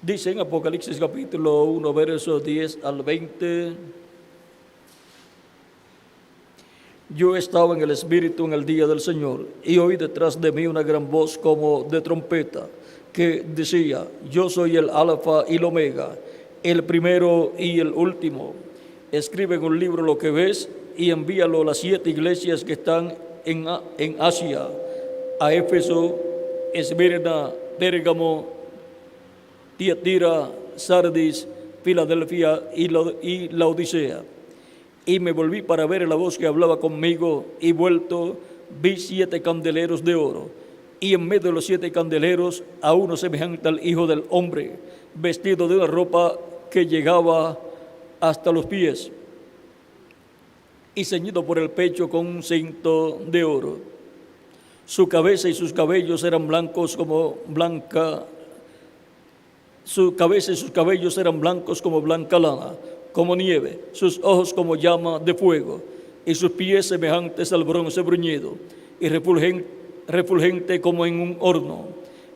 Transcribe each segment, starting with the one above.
Dice en Apocalipsis capítulo 1, versos 10 al 20: Yo estaba en el Espíritu en el día del Señor, y oí detrás de mí una gran voz como de trompeta, que decía: Yo soy el Alfa y el Omega, el primero y el último. Escribe en un libro lo que ves y envíalo a las 7 iglesias que están en Asia: a Éfeso, Esmirna, Pérgamo, Tiatira, Sardis, Filadelfia y Laodicea. Y me volví para ver la voz que hablaba conmigo, y vuelto vi 7 candeleros de oro, y en medio de los 7 candeleros a uno semejante al Hijo del Hombre, vestido de una ropa que llegaba hasta los pies, y ceñido por el pecho con un cinto de oro. Su cabeza y sus cabellos eran blancos como blanca. Su cabeza y sus cabellos eran blancos como blanca lana, como nieve, sus ojos como llama de fuego, y sus pies semejantes al bronce bruñido, y refulgente como en un horno,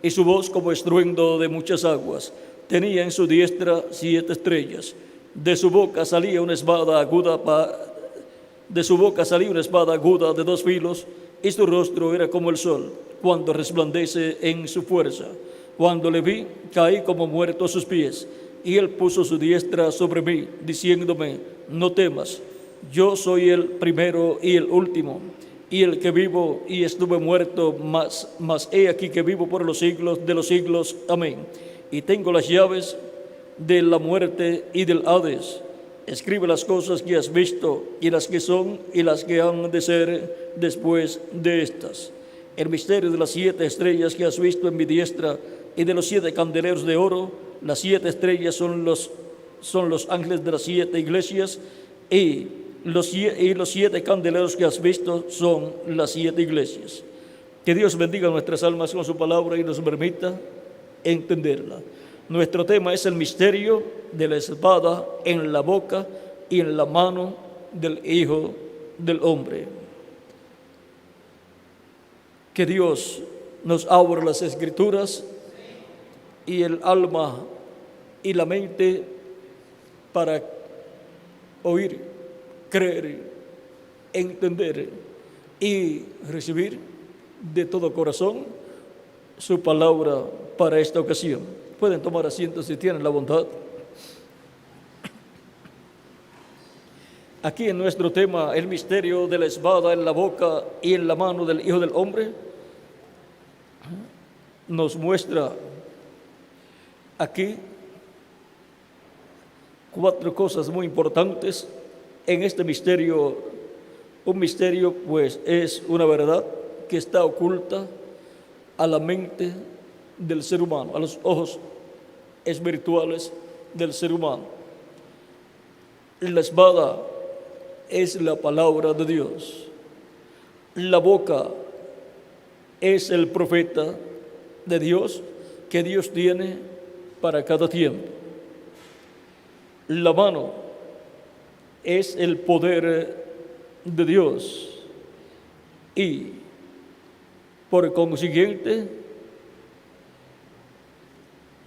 y su voz como estruendo de muchas aguas. Tenía en su diestra 7 estrellas. De su boca salía una espada aguda de 2 filos, y su rostro era como el sol, cuando resplandece en su fuerza. Cuando le vi, caí como muerto a sus pies, y él puso su diestra sobre mí, diciéndome: No temas, yo soy el primero y el último, y el que vivo y estuve muerto, mas he aquí que vivo por los siglos de los siglos. Amén. Y tengo las llaves de la muerte y del Hades. Escribe las cosas que has visto, y las que son, y las que han de ser después de estas. El misterio de las 7 estrellas que has visto en mi diestra y de los 7 candeleros de oro. Las 7 estrellas son los ángeles de las 7 iglesias, y los 7 candeleros que has visto son las 7 iglesias. Que Dios bendiga nuestras almas con su palabra y nos permita entenderla. Nuestro tema es el misterio de la espada en la boca y en la mano del Hijo del Hombre. Que Dios nos abra las Escrituras y el alma y la mente para oír, creer, entender y recibir de todo corazón su palabra para esta ocasión. Pueden tomar asiento si tienen la bondad. Aquí en nuestro tema, el misterio de la espada en la boca y en la mano del Hijo del Hombre, nos muestra aquí 4 cosas muy importantes en este misterio. Un misterio, pues, es una verdad que está oculta a la mente del ser humano, a los ojos espirituales del ser humano. La espada es la palabra de Dios. La boca es el profeta de Dios que Dios tiene para cada tiempo. La mano es el poder de Dios, y por consiguiente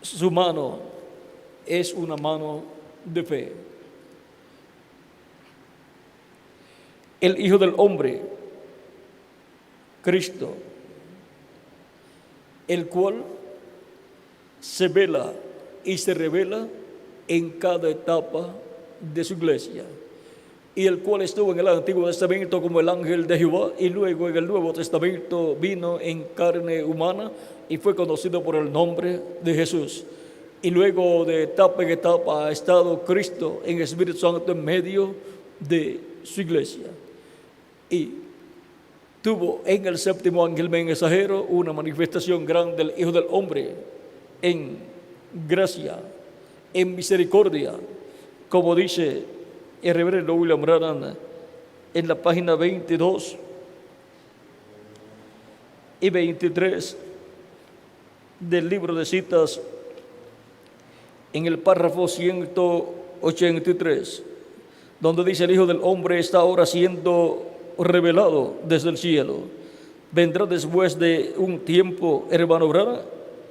su mano es una mano de fe. El Hijo del Hombre, Cristo, el cual se vela y se revela en cada etapa de su iglesia, y el cual estuvo en el Antiguo Testamento como el ángel de Jehová, y luego en el Nuevo Testamento vino en carne humana y fue conocido por el nombre de Jesús. Y luego de etapa en etapa ha estado Cristo en Espíritu Santo en medio de su iglesia, y tuvo en el 7º ángel mensajero una manifestación grande del Hijo del Hombre en gracia, en misericordia, como dice el reverendo William Branham en la página 22 y 23 del libro de citas, en el párrafo 183, donde dice: el Hijo del Hombre está ahora siendo revelado desde el cielo. Vendrá después de un tiempo, hermano Branham,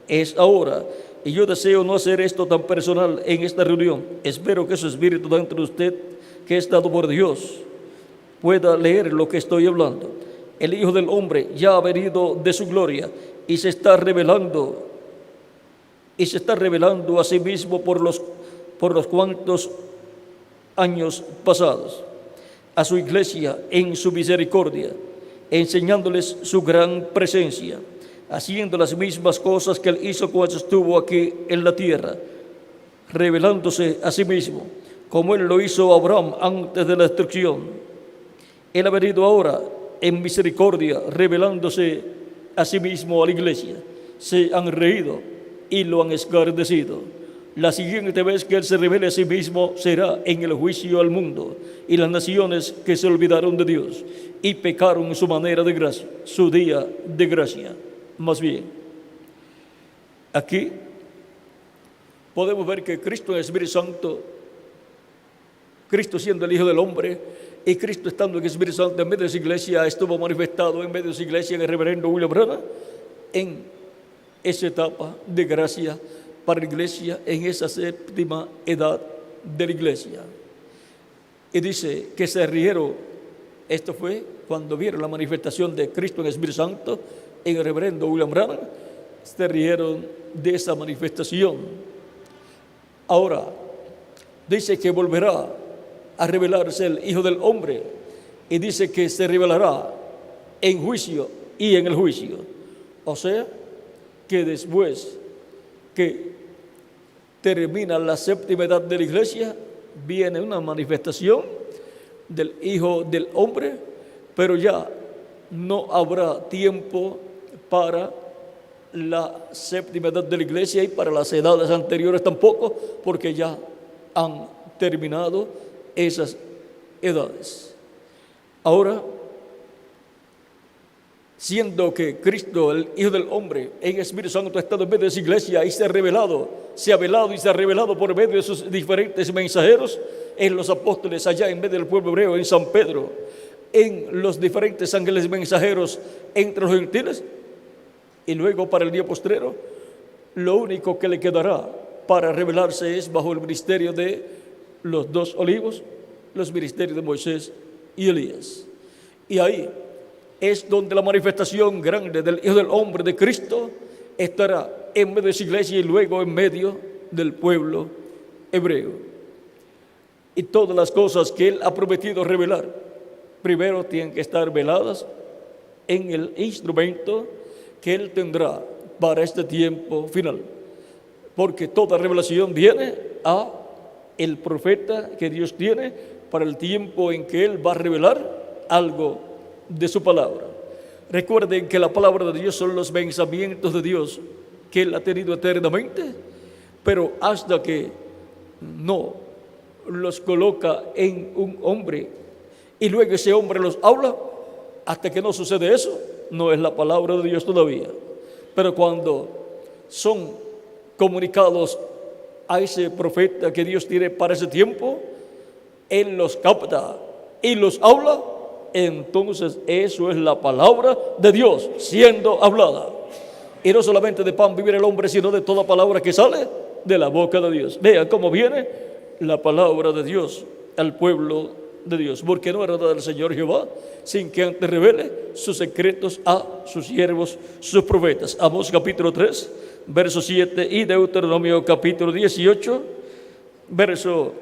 es ahora, Y yo deseo no hacer esto tan personal en esta reunión. Espero que su espíritu dentro de usted, que es dado por Dios, pueda leer lo que estoy hablando. El Hijo del Hombre ya ha venido de su gloria y se está revelando a sí mismo por los cuantos años pasados a su iglesia en su misericordia, enseñándoles su gran presencia, haciendo las mismas cosas que él hizo cuando estuvo aquí en la tierra, revelándose a sí mismo, como él lo hizo a Abraham antes de la destrucción. Él ha venido ahora en misericordia, revelándose a sí mismo a la iglesia. Se han reído y lo han escarnecido. La siguiente vez que él se revele a sí mismo será en el juicio al mundo y las naciones que se olvidaron de Dios y pecaron en su manera de gracia, su día de gracia. Más bien, aquí podemos ver que Cristo en el Espíritu Santo, Cristo siendo el Hijo del Hombre y Cristo estando en el Espíritu Santo en medio de su iglesia, estuvo manifestado en medio de su iglesia en el reverendo William Branham en esa etapa de gracia para la iglesia, en esa séptima edad de la iglesia. Y dice que se rieron, esto fue cuando vieron la manifestación de Cristo en el Espíritu Santo en el reverendo William Branham, se rieron de esa manifestación. Ahora, dice que volverá a revelarse el Hijo del Hombre y dice que se revelará en juicio y en el juicio. O sea, que después que termina la séptima edad de la iglesia, viene una manifestación del Hijo del Hombre, pero ya no habrá tiempo para la séptima edad de la iglesia y para las edades anteriores tampoco, porque ya han terminado esas edades. Ahora, siendo que Cristo, el Hijo del Hombre, en el Espíritu Santo ha estado en medio de su iglesia y se ha velado y se ha revelado por medio de sus diferentes mensajeros en los apóstoles, allá en medio del pueblo hebreo, en San Pedro, en los diferentes ángeles mensajeros entre los gentiles, y luego para el día postrero, lo único que le quedará para revelarse es bajo el ministerio de los dos olivos, los ministerios de Moisés y Elías. Y ahí es donde la manifestación grande del Hijo del Hombre, de Cristo, estará en medio de su iglesia y luego en medio del pueblo hebreo. Y todas las cosas que Él ha prometido revelar, primero tienen que estar veladas en el instrumento que Él tendrá para este tiempo final. Porque toda revelación viene a el profeta que Dios tiene para el tiempo en que Él va a revelar algo de su palabra. Recuerden que la palabra de Dios son los pensamientos de Dios que Él ha tenido eternamente, pero hasta que no los coloca en un hombre y luego ese hombre los habla, hasta que no sucede eso, no es la palabra de Dios todavía. Pero cuando son comunicados a ese profeta que Dios tiene para ese tiempo, Él los capta y los habla, entonces eso es la palabra de Dios siendo hablada. Y no solamente de pan vive el hombre, sino de toda palabra que sale de la boca de Dios. Vean cómo viene la palabra de Dios al pueblo de Dios, porque no era del Señor Jehová sin que antes revele sus secretos a sus siervos, sus profetas. Amós capítulo 3, verso 7 y Deuteronomio capítulo 18, verso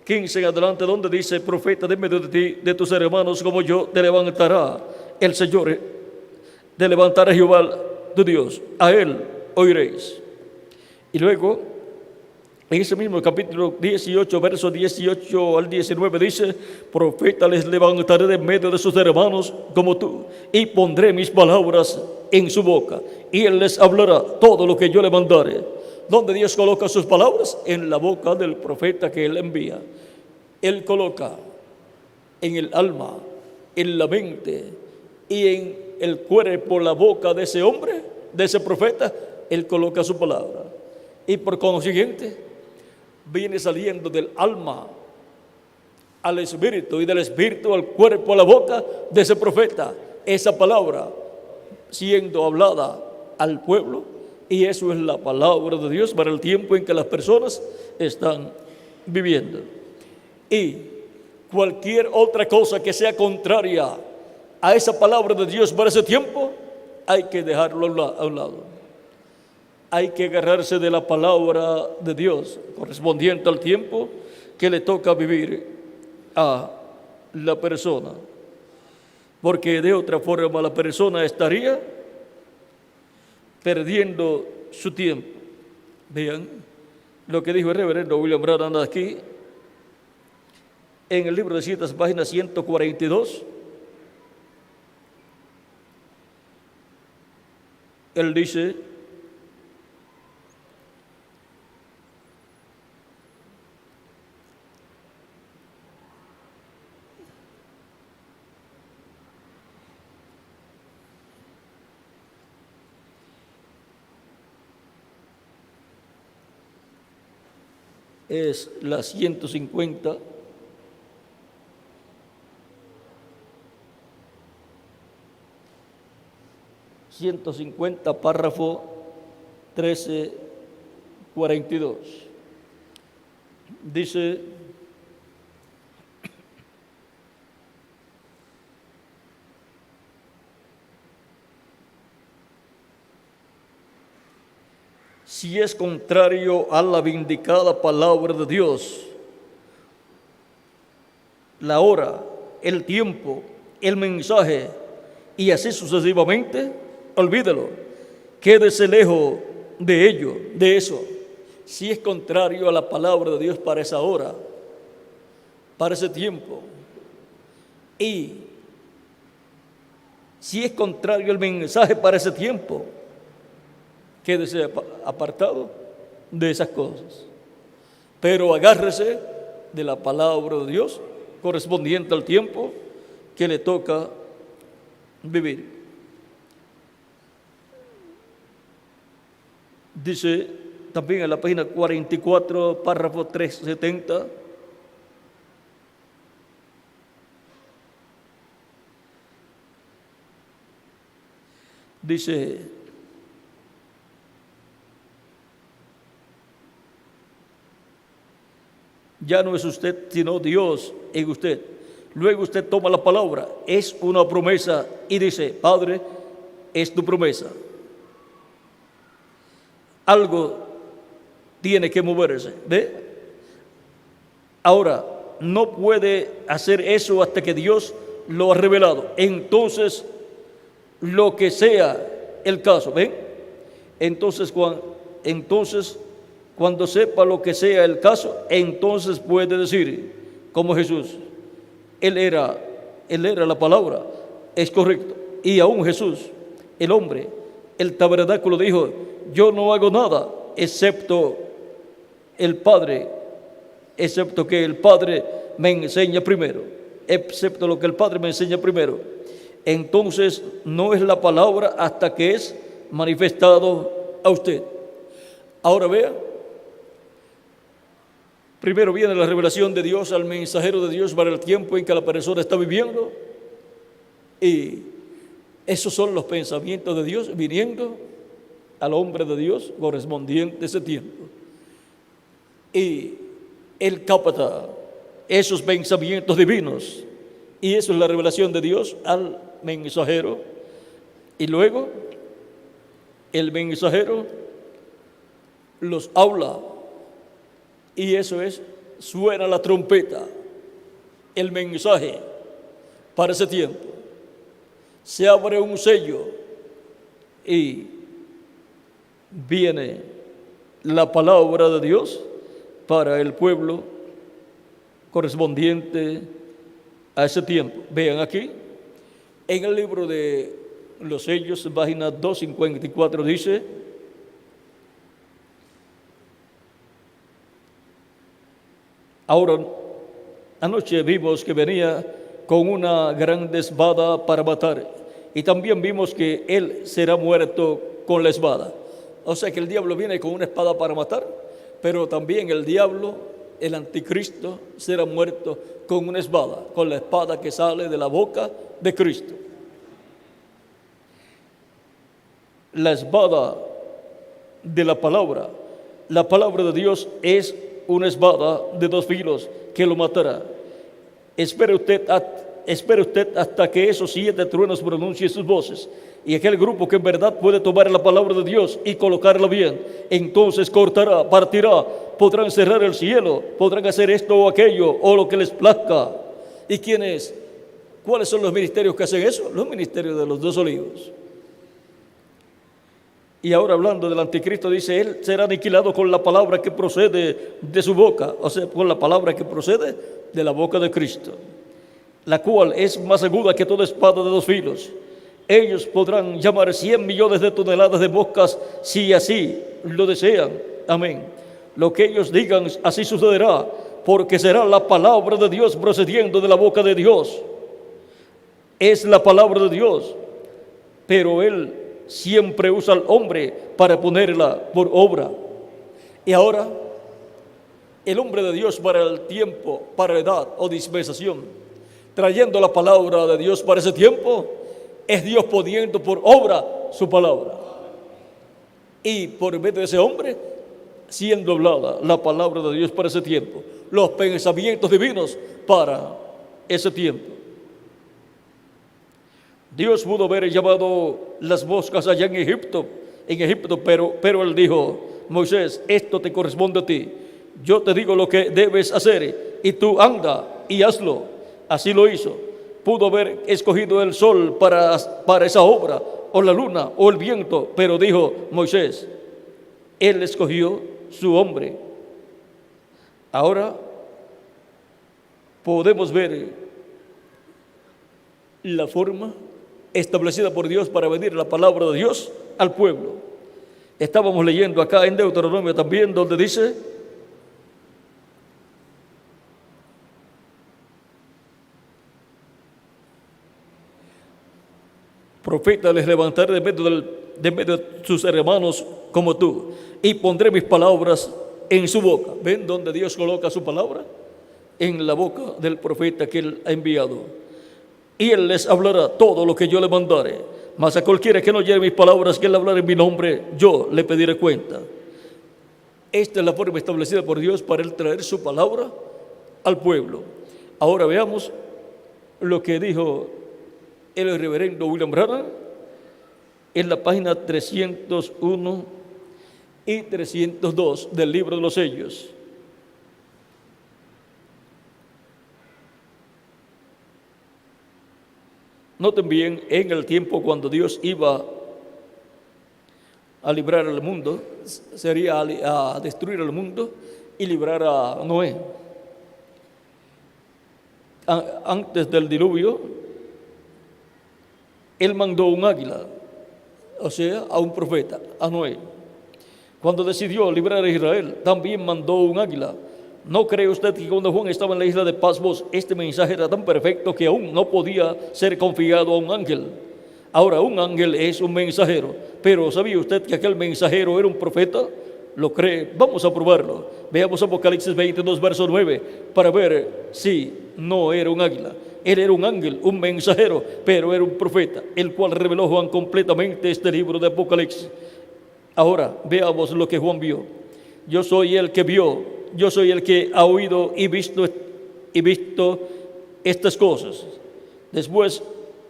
15 en adelante, donde dice: profeta de medio de ti, de tus hermanos como yo, te levantará el Señor, te levantará Jehová tu Dios, a Él oiréis. Y luego, en ese mismo capítulo 18, versos 18 al 19, dice: profeta les levantaré de medio de sus hermanos como tú, y pondré mis palabras en su boca, y él les hablará todo lo que yo le mandare. ¿Dónde Dios coloca sus palabras? En la boca del profeta que Él envía. Él coloca en el alma, en la mente y en el cuerpo, la boca de ese hombre, de ese profeta, Él coloca su palabra. Y por consiguiente, viene saliendo del alma al espíritu y del espíritu al cuerpo, a la boca de ese profeta, esa palabra siendo hablada al pueblo Y eso es la palabra de Dios para el tiempo en que las personas están viviendo. Y cualquier otra cosa que sea contraria a esa palabra de Dios para ese tiempo, hay que dejarlo a un lado. Hay que agarrarse de la palabra de Dios correspondiente al tiempo que le toca vivir a la persona. Porque de otra forma la persona estaría perdiendo su tiempo. Vean lo que dijo el reverendo William Branham aquí en el libro de citas, página 142. Él dice: es la 150. Párrafo 1342. Dice: si es contrario a la vindicada palabra de Dios, la hora, el tiempo, el mensaje, y así sucesivamente, olvídelo, quédese lejos de ello, de eso. Si es contrario a la palabra de Dios para esa hora, para ese tiempo, y si es contrario al mensaje para ese tiempo, quédese apartado de esas cosas. Pero agárrese de la palabra de Dios correspondiente al tiempo que le toca vivir. Dice también en la página 44, párrafo 370. Dice: ya no es usted, sino Dios en usted. Luego usted toma la palabra, es una promesa, y dice: Padre, es tu promesa. Algo tiene que moverse, ¿ve? Ahora, no puede hacer eso hasta que Dios lo ha revelado. Entonces, lo que sea el caso, ¿ven? Entonces, cuando sepa lo que sea el caso, entonces puede decir, como Jesús: Él era la palabra, es correcto. Y aún Jesús, el hombre, el tabernáculo, dijo: yo no hago nada excepto el Padre, excepto que el Padre me enseña primero, excepto lo que el Padre me enseña primero. Entonces no es la palabra hasta que es manifestado a usted. Ahora vea, primero viene la revelación de Dios al mensajero de Dios para el tiempo en que la persona está viviendo, y esos son los pensamientos de Dios viniendo al hombre de Dios correspondiente a ese tiempo. Y él capta esos pensamientos divinos, y eso es la revelación de Dios al mensajero. Y luego el mensajero los habla, y eso es: suena la trompeta, el mensaje para ese tiempo. Se abre un sello y viene la palabra de Dios para el pueblo correspondiente a ese tiempo. Vean aquí, en el libro de los sellos, página 254, dice: ahora, anoche vimos que venía con una gran espada para matar, y también vimos que él será muerto con la espada. O sea que el diablo viene con una espada para matar, pero también el diablo, el anticristo, será muerto con una espada, con la espada que sale de la boca de Cristo. La espada de la palabra. La palabra de Dios es una espada de dos filos que lo matará. Espere usted hasta que esos 7 truenos pronuncien sus voces. Y aquel grupo que en verdad puede tomar la palabra de Dios y colocarla bien, entonces cortará, partirá, podrán cerrar el cielo, podrán hacer esto o aquello, o lo que les plazca. ¿Y quién es? ¿Cuáles son los ministerios que hacen eso? Los ministerios de los 2 olivos. Y ahora hablando del anticristo, dice, él será aniquilado con la palabra que procede de su boca, o sea, con la palabra que procede de la boca de Cristo, la cual es más aguda que toda espada de 2 filos. Ellos podrán llamar 100 millones de toneladas de moscas si así lo desean. Amén. Lo que ellos digan, así sucederá, porque será la palabra de Dios procediendo de la boca de Dios. Es la palabra de Dios, pero Él siempre usa al hombre para ponerla por obra. Y ahora, el hombre de Dios para el tiempo, para la edad o dispensación, trayendo la palabra de Dios para ese tiempo, es Dios poniendo por obra su palabra. Y por medio de ese hombre, siendo hablada la palabra de Dios para ese tiempo, los pensamientos divinos para ese tiempo. Dios pudo haber llamado las moscas allá en Egipto, pero Él dijo, Moisés, esto te corresponde a ti. Yo te digo lo que debes hacer y tú anda y hazlo. Así lo hizo. Pudo haber escogido el sol para esa obra, o la luna, o el viento, pero dijo Moisés, Él escogió su hombre. Ahora podemos ver la forma establecida por Dios para venir la palabra de Dios al pueblo. Estábamos leyendo acá en Deuteronomio también, donde dice, profeta les levantaré de medio de sus hermanos como tú, y pondré mis palabras en su boca. ¿Ven dónde Dios coloca su palabra? En la boca del profeta que Él ha enviado. Y Él les hablará todo lo que yo le mandare. Mas a cualquiera que no lleve mis palabras, que Él hablará en mi nombre, yo le pediré cuenta. Esta es la forma establecida por Dios para Él traer su palabra al pueblo. Ahora veamos lo que dijo el reverendo William Branham en la página 301 y 302 del libro de los sellos. Noten bien, en el tiempo cuando Dios iba a librar al mundo, sería a destruir al mundo y librar a Noé. Antes del diluvio, Él mandó un águila, o sea, a un profeta, a Noé. Cuando decidió librar a Israel, también mandó un águila. ¿No cree usted que cuando Juan estaba en la isla de Patmos, este mensaje era tan perfecto que aún no podía ser confiado a un ángel? Ahora, un ángel es un mensajero, pero ¿sabía usted que aquel mensajero era un profeta? ¿Lo cree? Vamos a probarlo. Veamos Apocalipsis 22, verso 9, para ver si no era un águila. Él era un ángel, un mensajero, pero era un profeta, el cual reveló Juan completamente este libro de Apocalipsis. Ahora, veamos lo que Juan vio. Yo soy el que vio, yo soy el que ha oído y visto estas cosas. Después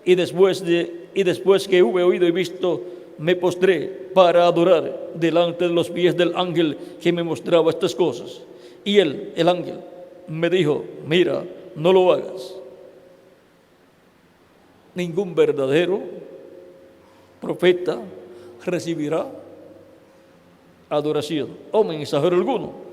que hube oído y visto, me postré para adorar delante de los pies del ángel que me mostraba estas cosas. Y él, el ángel, me dijo, mira, no lo hagas. Ningún verdadero profeta recibirá adoración o mensajero alguno.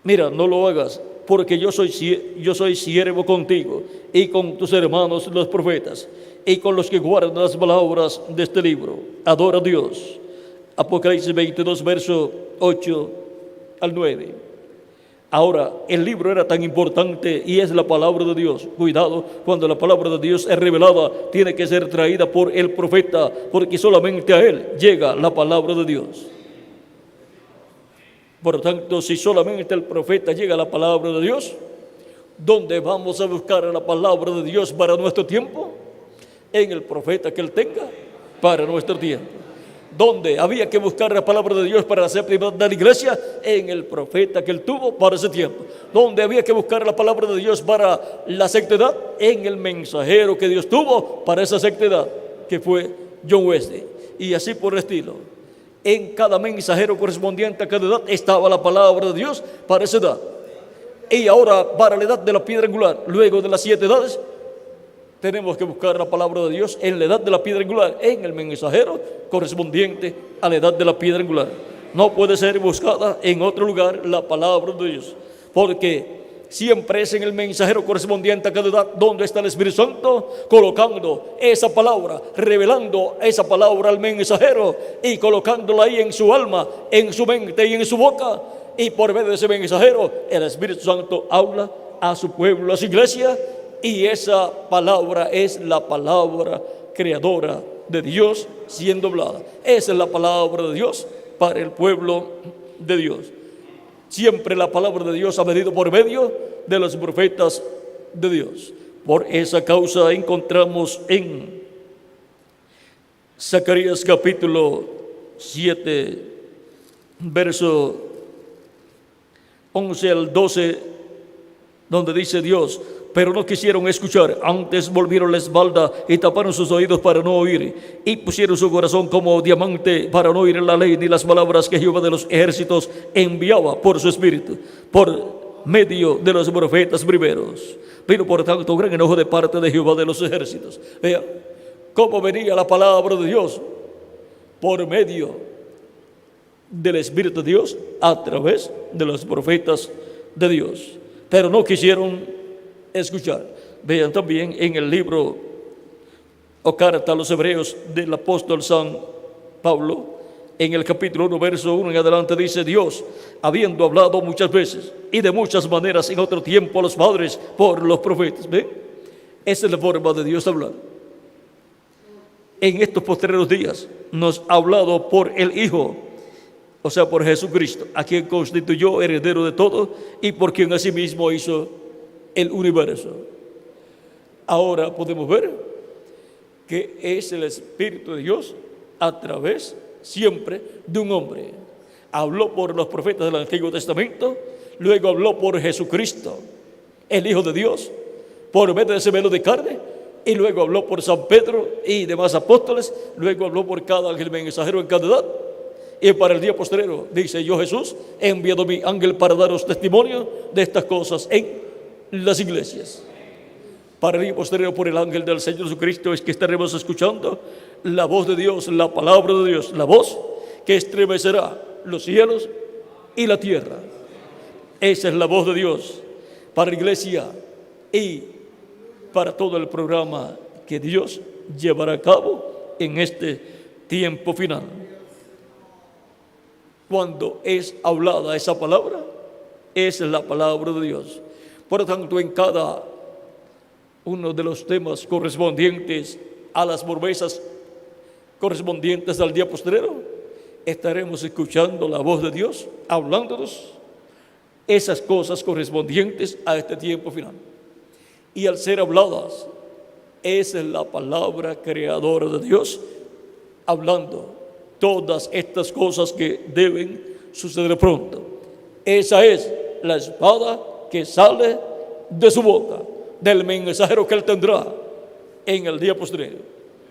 Mira, no lo hagas, porque yo soy siervo contigo y con tus hermanos los profetas y con los que guardan las palabras de este libro. Adora a Dios. Apocalipsis 22, verso 8 al 9. Ahora, el libro era tan importante y es la palabra de Dios. Cuidado, cuando la palabra de Dios es revelada, tiene que ser traída por el profeta, porque solamente a él llega la palabra de Dios. Por lo tanto, si solamente el profeta llega a la palabra de Dios, ¿dónde vamos a buscar la palabra de Dios para nuestro tiempo? En el profeta que él tenga para nuestro tiempo. Donde había que buscar la palabra de Dios para la séptima de la iglesia, en el profeta que él tuvo para ese tiempo. Donde había que buscar la palabra de Dios para la sexta edad, en el mensajero que Dios tuvo para esa sexta edad, que fue John Wesley. Y así por el estilo. En cada mensajero correspondiente a cada edad estaba la palabra de Dios para esa edad. Y ahora para la edad de la piedra angular, luego de las 7 edades, tenemos que buscar la palabra de Dios en la edad de la piedra angular, en el mensajero correspondiente a la edad de la piedra angular. No puede ser buscada en otro lugar la palabra de Dios, porque siempre es en el mensajero correspondiente a cada edad donde está el Espíritu Santo, colocando esa palabra, revelando esa palabra al mensajero y colocándola ahí en su alma, en su mente y en su boca. Y por medio de ese mensajero, el Espíritu Santo habla a su pueblo, a su iglesia. Y esa palabra es la palabra creadora de Dios siendo hablada. Esa es la palabra de Dios para el pueblo de Dios. Siempre la palabra de Dios ha venido por medio de los profetas de Dios. Por esa causa encontramos en Zacarías capítulo 7, verso 11 al 12, donde dice Dios: pero no quisieron escuchar, antes volvieron la espalda y taparon sus oídos para no oír, y pusieron su corazón como diamante para no oír la ley ni las palabras que Jehová de los ejércitos enviaba por su espíritu, por medio de los profetas primeros. Vino por tanto gran enojo de parte de Jehová de los ejércitos. Vean cómo venía la palabra de Dios por medio del Espíritu de Dios a través de los profetas de Dios, pero no quisieron escuchar. Vean también en el libro o carta a los hebreos del apóstol San Pablo, en el capítulo 1, verso 1 en adelante, dice: Dios, habiendo hablado muchas veces y de muchas maneras en otro tiempo a los padres por los profetas. ¿Ven? Esa es la forma de Dios hablar. En estos postreros días nos ha hablado por el Hijo, o sea, por Jesucristo, a quien constituyó heredero de todo y por quien asimismo hizo el universo. Ahora podemos ver que es el Espíritu de Dios a través siempre de un hombre. Habló por los profetas del Antiguo Testamento, luego habló por Jesucristo, el Hijo de Dios, por medio de ese velo de carne, y luego habló por San Pedro y demás apóstoles, luego habló por cada ángel mensajero en cada edad. Y para el día postrero, dice: yo, Jesús, he enviado mi ángel para daros testimonio de estas cosas en las iglesias. Para el día posterior, por el ángel del Señor Jesucristo, es que estaremos escuchando la voz de Dios, la palabra de Dios, la voz que estremecerá los cielos y la tierra. Esa es la voz de Dios para la iglesia y para todo el programa que Dios llevará a cabo en este tiempo final. Cuando es hablada esa palabra, esa es la palabra de Dios. Por lo tanto, en cada uno de los temas correspondientes a las promesas correspondientes al día postrero, estaremos escuchando la voz de Dios, hablándonos esas cosas correspondientes a este tiempo final. Y al ser habladas, esa es la palabra creadora de Dios, hablando todas estas cosas que deben suceder pronto. Esa es la espada que sale de su boca, del mensajero que él tendrá en el día postrero,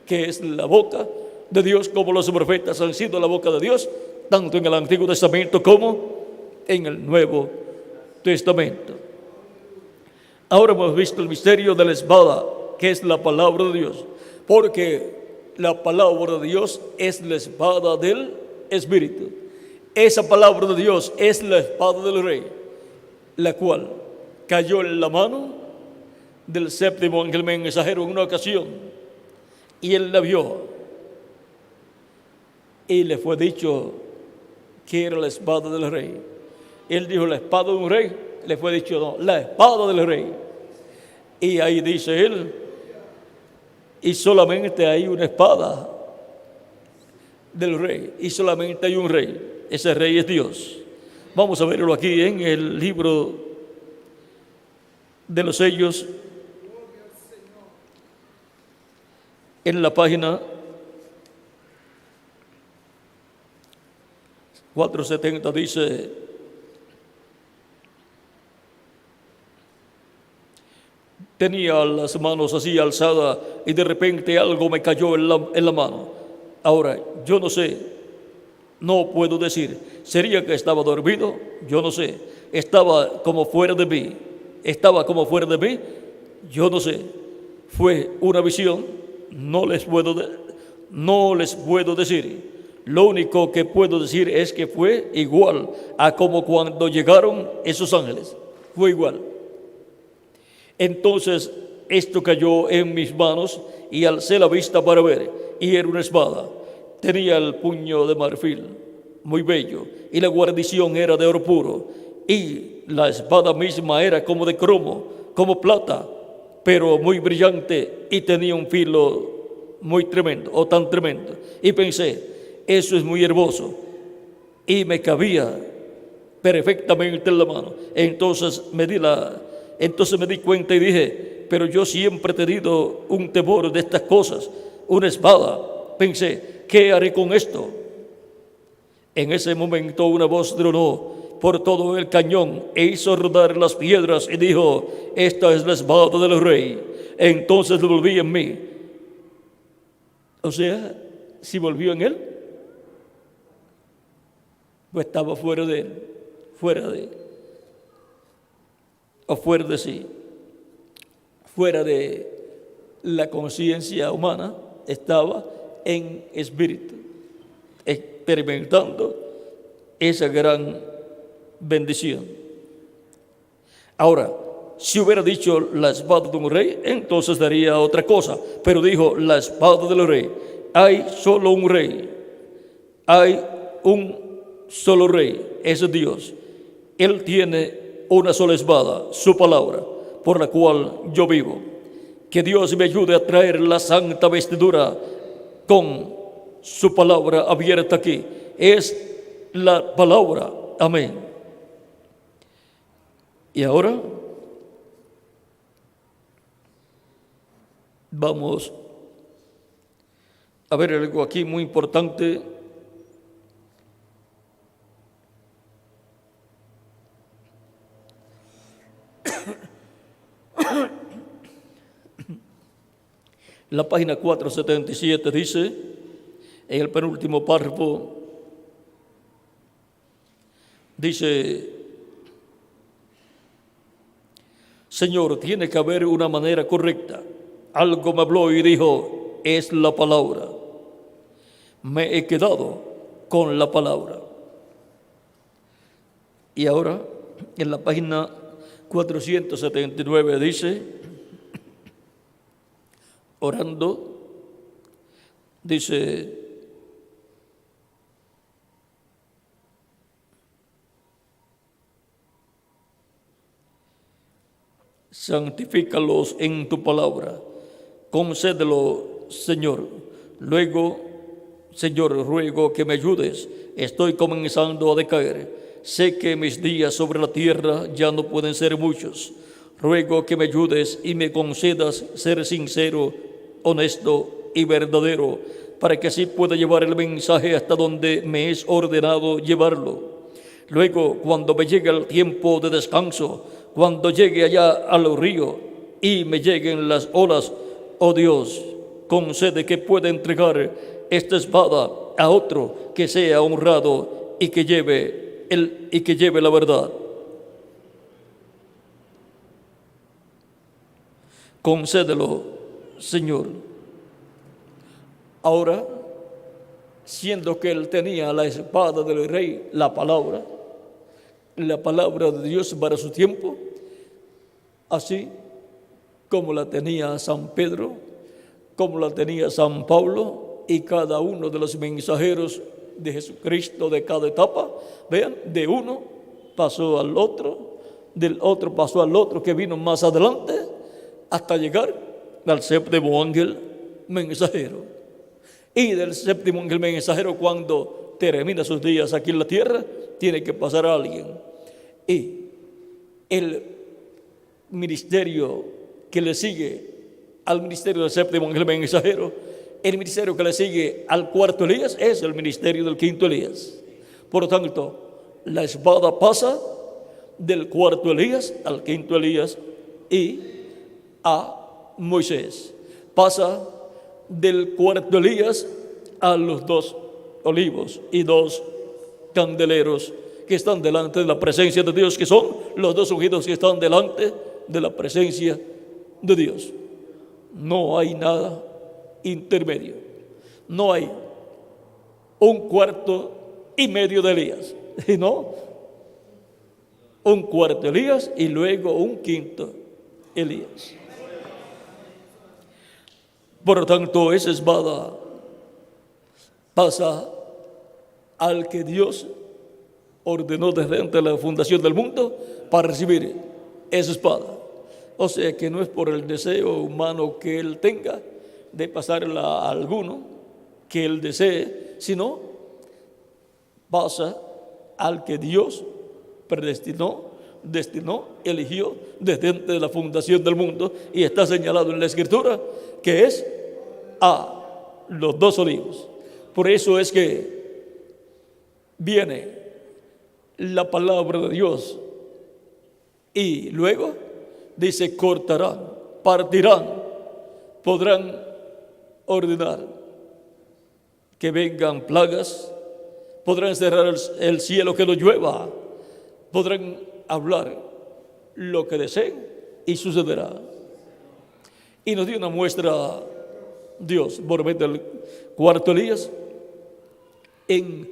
que es la boca de Dios, como los profetas han sido la boca de Dios, tanto en el Antiguo Testamento como en el Nuevo Testamento. Ahora hemos visto el misterio de la espada, que es la palabra de Dios, porque la palabra de Dios es la espada del Espíritu. Esa palabra de Dios es la espada del Rey, la cual cayó en la mano del séptimo ángel mensajero en una ocasión, y él la vio y le fue dicho que era la espada del Rey. Él dijo: la espada de un rey. Le fue dicho: no, la espada del Rey. Y ahí dice él: y solamente hay una espada del Rey, y solamente hay un Rey. Ese Rey es Dios. Vamos a verlo aquí en el libro de los sellos, en la página 4:70 dice: tenía las manos así alzadas y de repente algo me cayó en la mano. Ahora, yo no sé, no puedo decir, ¿sería que estaba dormido? Yo no sé. Estaba como fuera de mí. Yo no sé. Fue una visión. No les puedo decir. Lo único que puedo decir es que fue igual a como cuando llegaron esos ángeles. Fue igual. Entonces esto cayó en mis manos y alcé la vista para ver, y era una espada. Tenía el puño de marfil, muy bello, y la guarnición era de oro puro, y la espada misma era como de cromo, como plata, pero muy brillante, y tenía un filo muy tremendo, o tan tremendo. Y pensé, eso es muy hermoso, y me cabía perfectamente en la mano. Entonces me di cuenta y dije, pero yo siempre he tenido un temor de estas cosas, una espada. Pensé, ¿qué haré con esto? En ese momento una voz tronó por todo el cañón e hizo rodar las piedras y dijo, esta es la espada del rey. Entonces lo volví en mí. O sea, si volvió en él, pues estaba fuera de él, fuera de sí, fuera de la conciencia humana, estaba en espíritu, experimentando esa gran bendición. Ahora, si hubiera dicho la espada de un rey, entonces daría otra cosa, pero dijo la espada del rey. Hay solo un rey, hay un solo rey, ese es Dios. Él tiene una sola espada, su palabra, por la cual yo vivo. Que Dios me ayude a traer la santa vestidura con su palabra abierta aquí. Es la palabra. Amén. Y ahora vamos a ver algo aquí muy importante. La página 477 dice, en el penúltimo párrafo, dice, Señor, tiene que haber una manera correcta. Algo me habló y dijo, es la palabra. Me he quedado con la palabra. Y ahora, en la página 479 dice, orando, dice, santifícalos en tu palabra, concédelo, Señor. Luego, Señor, ruego que me ayudes, estoy comenzando a decaer. Sé que mis días sobre la tierra ya no pueden ser muchos. Ruego que me ayudes y me concedas ser sincero, honesto y verdadero, para que así pueda llevar el mensaje hasta donde me es ordenado llevarlo. Luego, cuando me llegue el tiempo de descanso, cuando llegue allá al río y me lleguen las olas, oh Dios, concede que pueda entregar esta espada a otro que sea honrado y que lleve la verdad. Concédelo, Señor. Ahora, siendo que él tenía la espada del rey, la palabra de Dios para su tiempo, así como la tenía San Pedro, como la tenía San Pablo y cada uno de los mensajeros de Jesucristo de cada etapa. Vean, de uno pasó al otro, del otro pasó al otro que vino más adelante, hasta llegar al séptimo ángel mensajero. Y del séptimo ángel mensajero, cuando termina sus días aquí en la tierra, tiene que pasar a alguien. Y el ministerio que le sigue al ministerio del séptimo ángel mensajero, el ministerio que le sigue al cuarto Elías es el ministerio del quinto Elías. Por lo tanto, la espada pasa del cuarto Elías al quinto Elías y a Moisés. Pasa del cuarto Elías a los 2 olivos y 2 candeleros que están delante de la presencia de Dios, que son los 2 ungidos que están delante de la presencia de Dios. No hay nada intermedio. No hay un cuarto y medio de Elías, sino un cuarto Elías y luego un quinto Elías. Por lo tanto, esa espada pasa al que Dios ordenó desde antes de la fundación del mundo para recibir esa espada. O sea que no es por el deseo humano que él tenga de pasarla a alguno que él desee, sino pasa al que Dios predestinó, destinó, eligió desde antes de la fundación del mundo, y está señalado en la Escritura que es a los 2 olivos. Por eso es que viene la palabra de Dios y luego dice: cortarán, partirán, podrán ordenar que vengan plagas, podrán cerrar el cielo que no llueva, podrán hablar lo que deseen y sucederá. Y nos dio una muestra Dios por medio del cuarto Elías en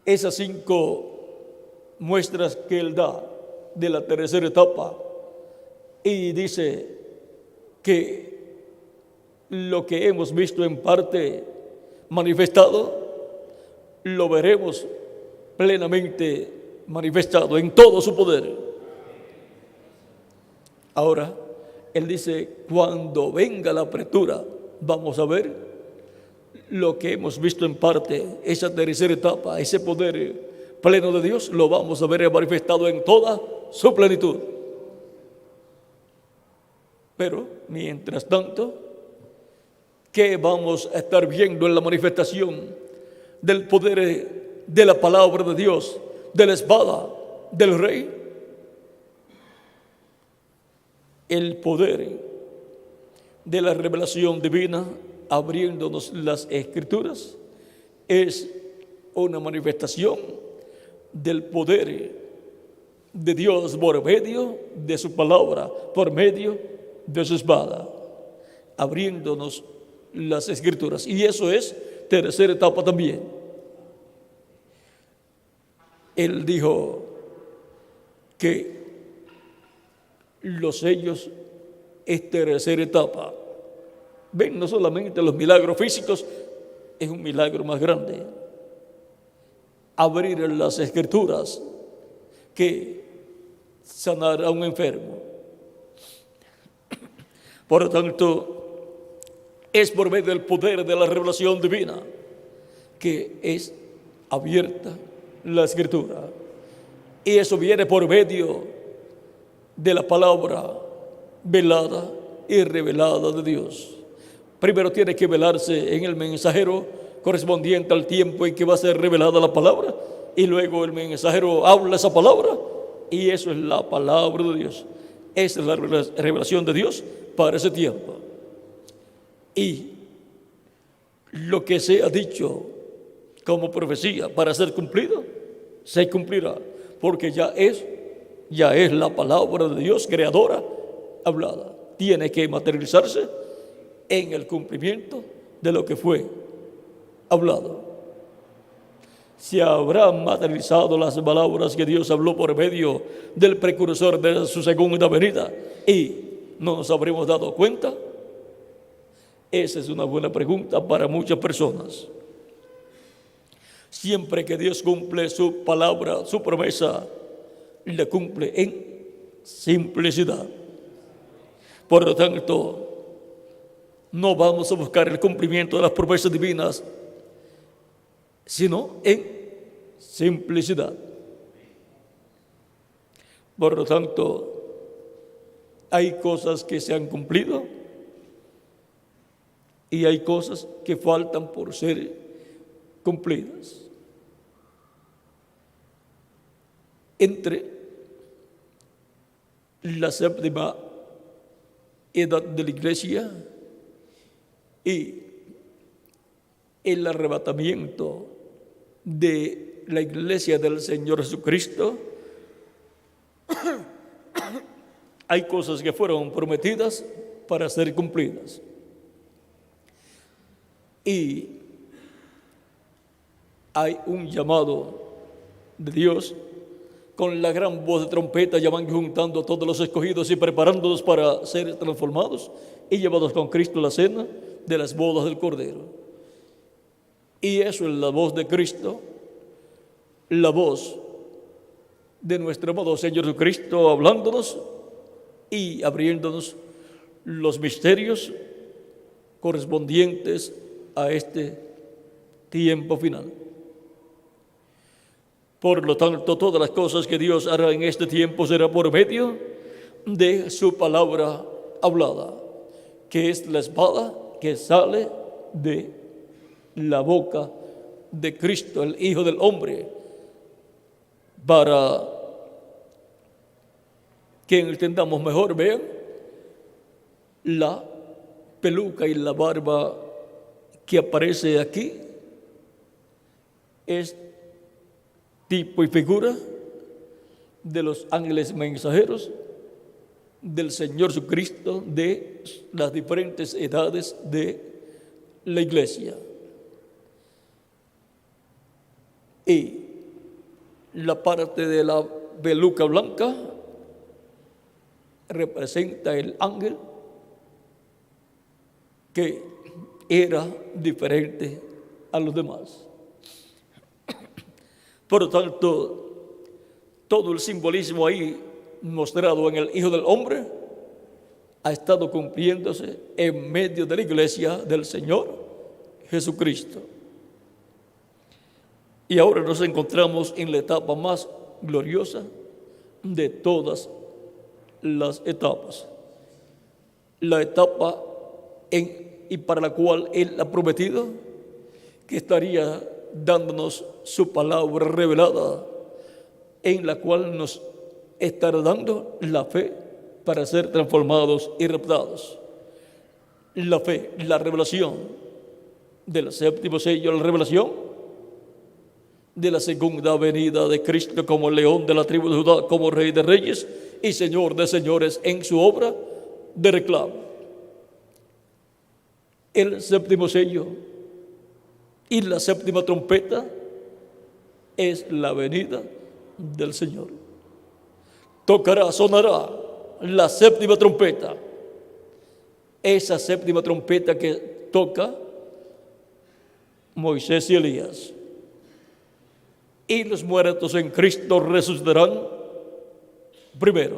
esas 5 muestras que él da de la tercera etapa, y dice que lo que hemos visto en parte manifestado lo veremos plenamente manifestado en todo su poder. Ahora él dice: cuando venga la apertura, vamos a ver lo que hemos visto en parte, esa tercera etapa, ese poder pleno de Dios, lo vamos a ver manifestado en toda su plenitud. Pero mientras tanto, ¿qué vamos a estar viendo en la manifestación del poder de la palabra de Dios, de la espada del Rey? El poder de la revelación divina abriéndonos las Escrituras es una manifestación del poder de Dios por medio de su palabra, por medio de su espada, abriéndonos las Escrituras. Y eso es tercera etapa también. Él dijo que los sellos es tercera etapa. Ven, no solamente los milagros físicos, es un milagro más grande. Abrir las Escrituras, que sanar a un enfermo. Por lo tanto, es por medio del poder de la revelación divina que es abierta la Escritura. Y eso viene por medio de la palabra velada y revelada de Dios. Primero tiene que velarse en el mensajero correspondiente al tiempo en que va a ser revelada la palabra, y luego el mensajero habla esa palabra, y eso es la palabra de Dios. Esa es la revelación de Dios para ese tiempo. Y lo que se ha dicho como profecía para ser cumplido, se cumplirá, porque ya es la palabra de Dios creadora hablada. Tiene que materializarse en el cumplimiento de lo que fue hablado. Se habrán materializado las palabras que Dios habló por medio del precursor de su segunda venida y no nos habremos dado cuenta. Esa es una buena pregunta para muchas personas. Siempre que Dios cumple su palabra, su promesa, la cumple en simplicidad. Por lo tanto, no vamos a buscar el cumplimiento de las promesas divinas, sino en simplicidad. Por lo tanto, hay cosas que se han cumplido y hay cosas que faltan por ser cumplidas. entre la séptima edad de la iglesia y el arrebatamiento de la iglesia del Señor Jesucristo. Hay cosas que fueron prometidas para ser cumplidas. Y hay un llamado de Dios con la gran voz de trompeta, llamando y juntando a todos los escogidos y preparándolos para ser transformados y llevados con Cristo a la cena de las bodas del Cordero. Y eso es la voz de Cristo, la voz de nuestro amado Señor Jesucristo hablándonos y abriéndonos los misterios correspondientes a este tiempo final. Por lo tanto, todas las cosas que Dios hará en este tiempo será por medio de su palabra hablada, que es la espada que sale de la boca de Cristo, el Hijo del Hombre, para que entendamos mejor. Vean, la peluca y la barba que aparece aquí es tipo y figura de los ángeles mensajeros del Señor Jesucristo de las diferentes edades de la iglesia. Y la parte de la peluca blanca representa el ángel que era diferente a los demás. Por lo tanto, todo el simbolismo ahí mostrado en el Hijo del Hombre ha estado cumpliéndose en medio de la iglesia del Señor Jesucristo. Y ahora nos encontramos en la etapa más gloriosa de todas las etapas. La etapa y para la cual Él ha prometido que estaría dándonos su palabra revelada, en la cual nos estará dando la fe para ser transformados y raptados. La fe, la revelación del séptimo sello, la revelación de la segunda venida de Cristo como león de la tribu de Judá, como Rey de reyes y Señor de señores en su obra de reclamo. El séptimo sello y la séptima trompeta es la venida del Señor. Tocará, sonará la séptima trompeta. Esa séptima trompeta que toca Moisés y Elías. Y los muertos en Cristo resucitarán primero.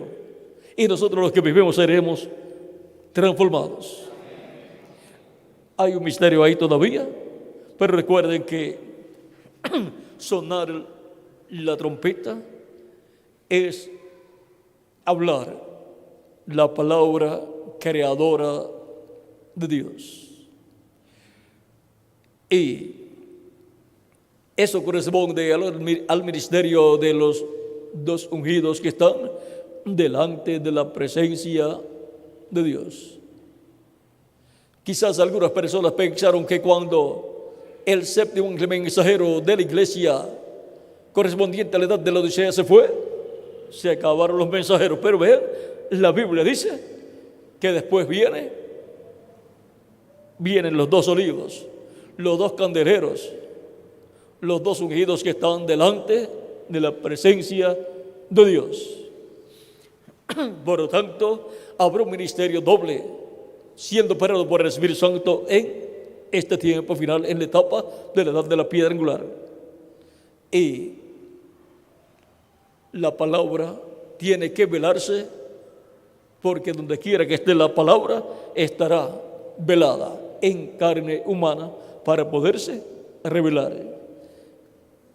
Y nosotros los que vivimos seremos transformados. Hay un misterio ahí todavía, pero recuerden que sonar la trompeta es hablar la palabra creadora de Dios. Y eso corresponde al ministerio de los dos ungidos que están delante de la presencia de Dios. Quizás algunas personas pensaron que cuando el séptimo ángel mensajero de la iglesia correspondiente a la edad de la Odisea se fue, se acabaron los mensajeros. Pero vean, la Biblia dice que después vienen los dos olivos, los dos candeleros, los dos ungidos que están delante de la presencia de Dios. Por lo tanto, habrá un ministerio doble siendo operado por el Espíritu Santo en este tiempo final, en la etapa de la edad de la piedra angular. Y la palabra tiene que velarse, porque donde quiera que esté la palabra estará velada en carne humana para poderse revelar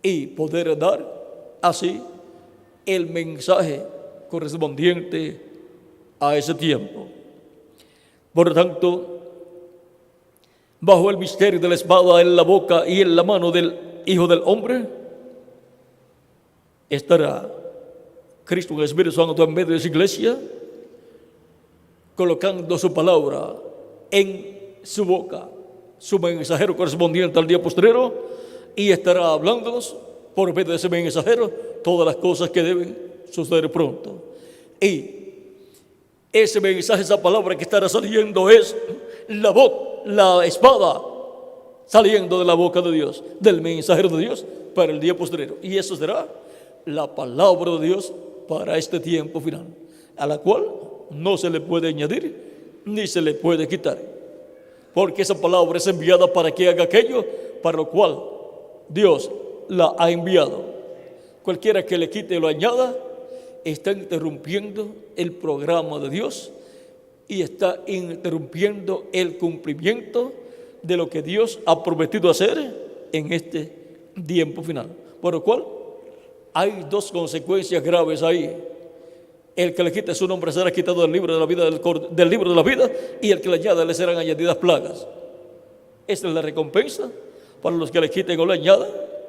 y poder dar así el mensaje correspondiente a ese tiempo. Por lo tanto, bajo el misterio de la espada en la boca y en la mano del Hijo del Hombre estará Cristo en el Espíritu Santo en medio de su iglesia, colocando su palabra en su boca, su mensajero correspondiente al día postrero, y estará hablándonos por medio de ese mensajero todas las cosas que deben suceder pronto. Y ese mensaje, esa palabra que estará saliendo es la espada saliendo de la boca de Dios, del mensajero de Dios para el día postrero. Y eso será la palabra de Dios para este tiempo final, a la cual no se le puede añadir ni se le puede quitar, porque esa palabra es enviada para que haga aquello para lo cual Dios la ha enviado. Cualquiera que le quite o lo añada está interrumpiendo el programa de Dios y está interrumpiendo el cumplimiento de lo que Dios ha prometido hacer en este tiempo final. Por lo cual hay dos consecuencias graves ahí. El que le quite su nombre será quitado del libro de la vida, del libro de la vida, y el que le añada le serán añadidas plagas. Esta es la recompensa para los que le quiten o le añadan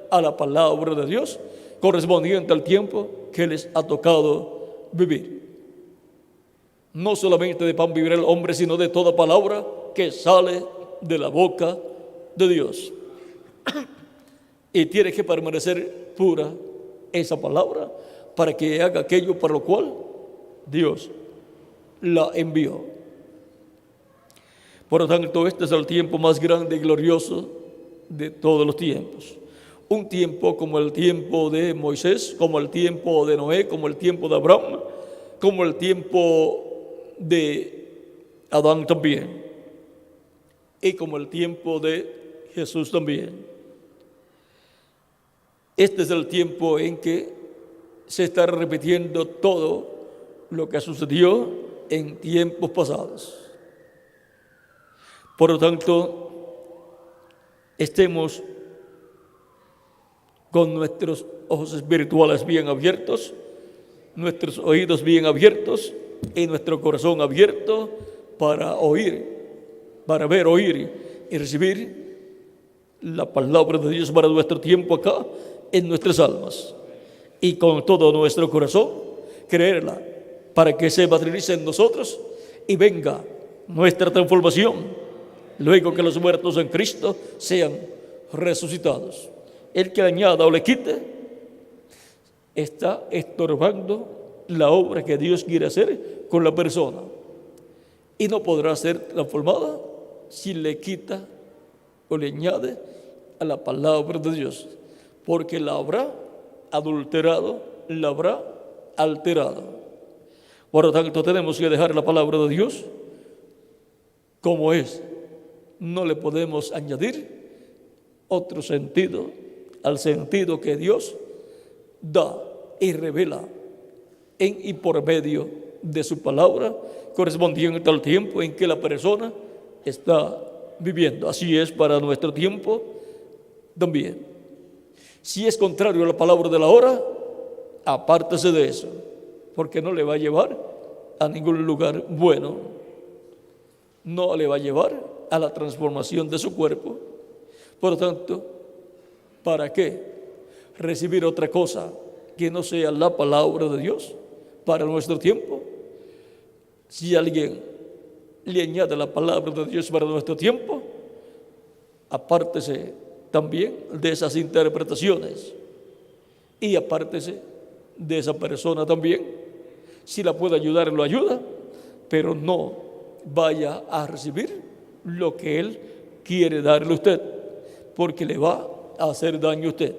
a la palabra de Dios correspondiente al tiempo que les ha tocado vivir. No solamente de pan vivirá el hombre, sino de toda palabra que sale de la boca de Dios. Y tiene que permanecer pura esa palabra para que haga aquello para lo cual Dios la envió. Por lo tanto, este es el tiempo más grande y glorioso de todos los tiempos. Un tiempo como el tiempo de Moisés, como el tiempo de Noé, como el tiempo de Abraham, como el tiempo de Adán también, y como el tiempo de Jesús también. Este es el tiempo en que se está repitiendo todo lo que sucedió en tiempos pasados. Por lo tanto, estemos con nuestros ojos espirituales bien abiertos, nuestros oídos bien abiertos y nuestro corazón abierto para oír, para ver, oír y recibir la palabra de Dios para nuestro tiempo acá en nuestras almas, y con todo nuestro corazón creerla para que se materialice en nosotros y venga nuestra transformación luego que los muertos en Cristo sean resucitados. El que añada o le quite está estorbando la obra que Dios quiere hacer con la persona, y no podrá ser transformada si le quita o le añade a la palabra de Dios, porque la habrá adulterado, la habrá alterado. Por lo tanto, tenemos que dejar la palabra de Dios como es. No le podemos añadir otro sentido al sentido que Dios da y revela en y por medio de su palabra, correspondiente al tiempo en que la persona está viviendo. Así es para nuestro tiempo también. Si es contrario a la palabra de la hora, apártese de eso, porque no le va a llevar a ningún lugar bueno, no le va a llevar a la transformación de su cuerpo. Por lo tanto, ¿para qué recibir otra cosa que no sea la palabra de Dios para nuestro tiempo? Si alguien le añade la palabra de Dios para nuestro tiempo, apártese también de esas interpretaciones y apártese de esa persona también. Si la puede ayudar, lo ayuda, pero no vaya a recibir lo que él quiere darle a usted, porque le va a hacer daño a usted.